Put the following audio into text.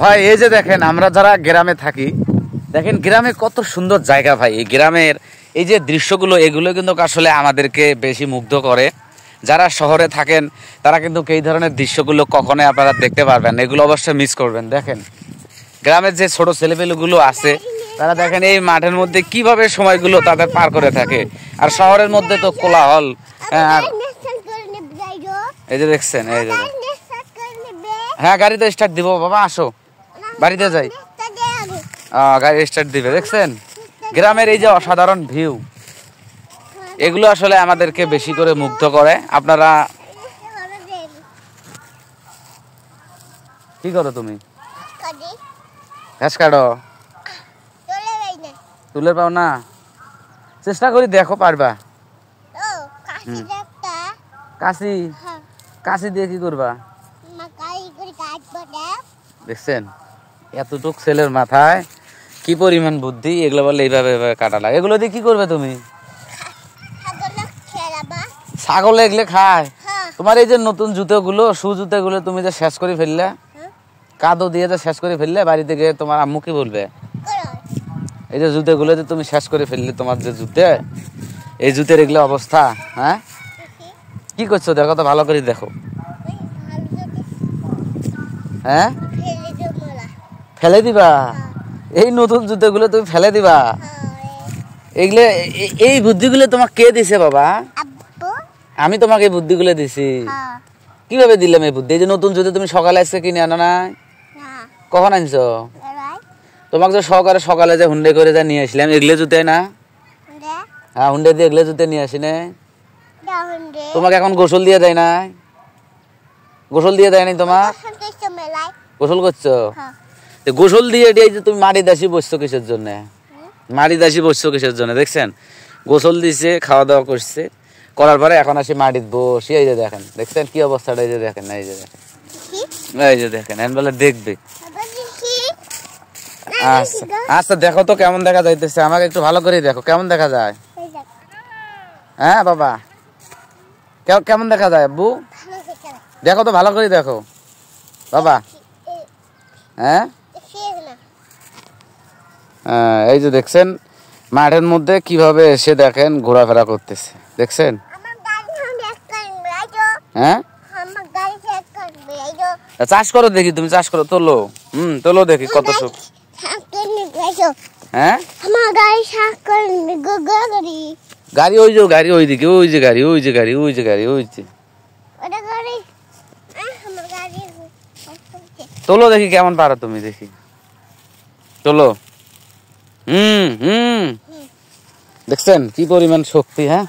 ভাই এই যে দেখেন আমরা যারা গ্রামে থাকি, দেখেন গ্রামে কত সুন্দর জায়গা ভাই। এই গ্রামের এই যে দৃশ্যগুলো, এগুলো কিন্তু আসলে আমাদেরকে বেশি মুগ্ধ করে। যারা শহরে থাকেন তারা কিন্তু এই ধরনের দৃশ্যগুলো কখনোই আপনারা দেখতে পারবেন, এগুলো অবশ্যই মিস করবেন। দেখেন গ্রামের যে ছোট ছেলেপেলেগুলো আছে, তারা দেখেন এই মাঠের মধ্যে কিভাবে সময়গুলো তাদের পার করে থাকে। আর শহরের মধ্যে তো কোলাহল। আর এই যে দেখছেন, এই যে হ্যাঁ গাড়িতে স্টার্ট দিব বাবা, আসো বাড়িতে যাই। গাড়ি স্টার্ট দিবে। দেখছেন গ্রামের এই যে অসাধারণ ভিউ, এগুলো আসলে আমাদেরকে বেশি করে মুগ্ধ করে। আপনারা কি করো তুমি? ঘাস কাটো? তুলে পাও না? চেষ্টা করি, দেখো পারবা। কাশি? কাশি দিয়ে কি করবা? দেখছেন এতটুক ছেলের মাথায় কি পরিমাণ বুদ্ধি, এগুলো বলে এইভাবে এইভাবে কাটা লাগে। এগুলো দিয়ে কি করবে তুমি? ছাগল এগুলো খায়? তোমার এই যে নতুন জুতোগুলো, শু জুতোগুলো তুমি যে শেষ করে ফেললে, কাদো দিয়ে যে শেষ করে ফেললে, বাড়িতে গিয়ে তোমার আম্মু কি বলবে? এই যে জুতোগুলো যে তুমি শেষ করে ফেললে, তোমার যে জুতে, এই জুতের এগুলো অবস্থা। হ্যাঁ কি করছো দেখো তো, ভালো করে দেখো। হ্যাঁ ফেলে দিবা? এই নতুন জুতোগুলো তুমি ফেলে দিবা? এগুলো এই বুদ্ধিগুলো তোমাকে কে দিছে বাবা? আমি তোমাকে এই বুদ্ধিগুলো দিছি। কিভাবে দিলাম এই বুদ্ধি? এই যে নতুন জুতো তুমি সকালে আজকে কিনে আনো না? কখন আনছো? তোমাকে যে সকালে যে হুন্ডে করে যা নিয়ে আসলাম, এগুলো জুতে না? হ্যাঁ হুন্ডে দিয়ে এগুলো জুতে নিয়ে আসি না? তোমাকে এখন গোসল দিয়ে দেয় না? গোসল দিয়ে দেয় নাই তোমার? গোসল করছো? গোসল দিয়ে যে তুমি মাটি দাসি বসছো কিসের জন্য? মাটি দাসি বসছো কিসের জন্য? দেখছেন গোসল দিছে, খাওয়া দাওয়া করছে, করার পরে এখন আসি মাটিতে বসি। এই যে দেখেন, দেখছেন কি অবস্থাটা? এই যে দেখেন, এই যে দেখেন, এই যে দেখেন, এখন বলে দেখবে। আচ্ছা আচ্ছা দেখো তো কেমন দেখা যাইতেছে, আমাকে একটু ভালো করে দেখো কেমন দেখা যায়। হ্যাঁ বাবা কেমন দেখা যায় আব্বু? দেখো তো ভালো করে দেখো বাবা। হ্যাঁ এই যে দেখছেন মাঠের মধ্যে কিভাবে এসে দেখেন ঘোরাফেরা করতেছে, দেখছেন? হ্যাঁ চাষ করো দেখি, তুমি চাষ করো, তোলো। তোলো দেখি কত সুখ। হ্যাঁ গাড়ি ওই যে, গাড়ি ওইদিকে, ওই যে গাড়ি, ওই যে গাড়ি, ওই যে গাড়ি, ওই যে। তোলো দেখি কেমন পারো তুমি, দেখি তোলো। দেখছেন কি পরিমাণ শক্তি। হ্যাঁ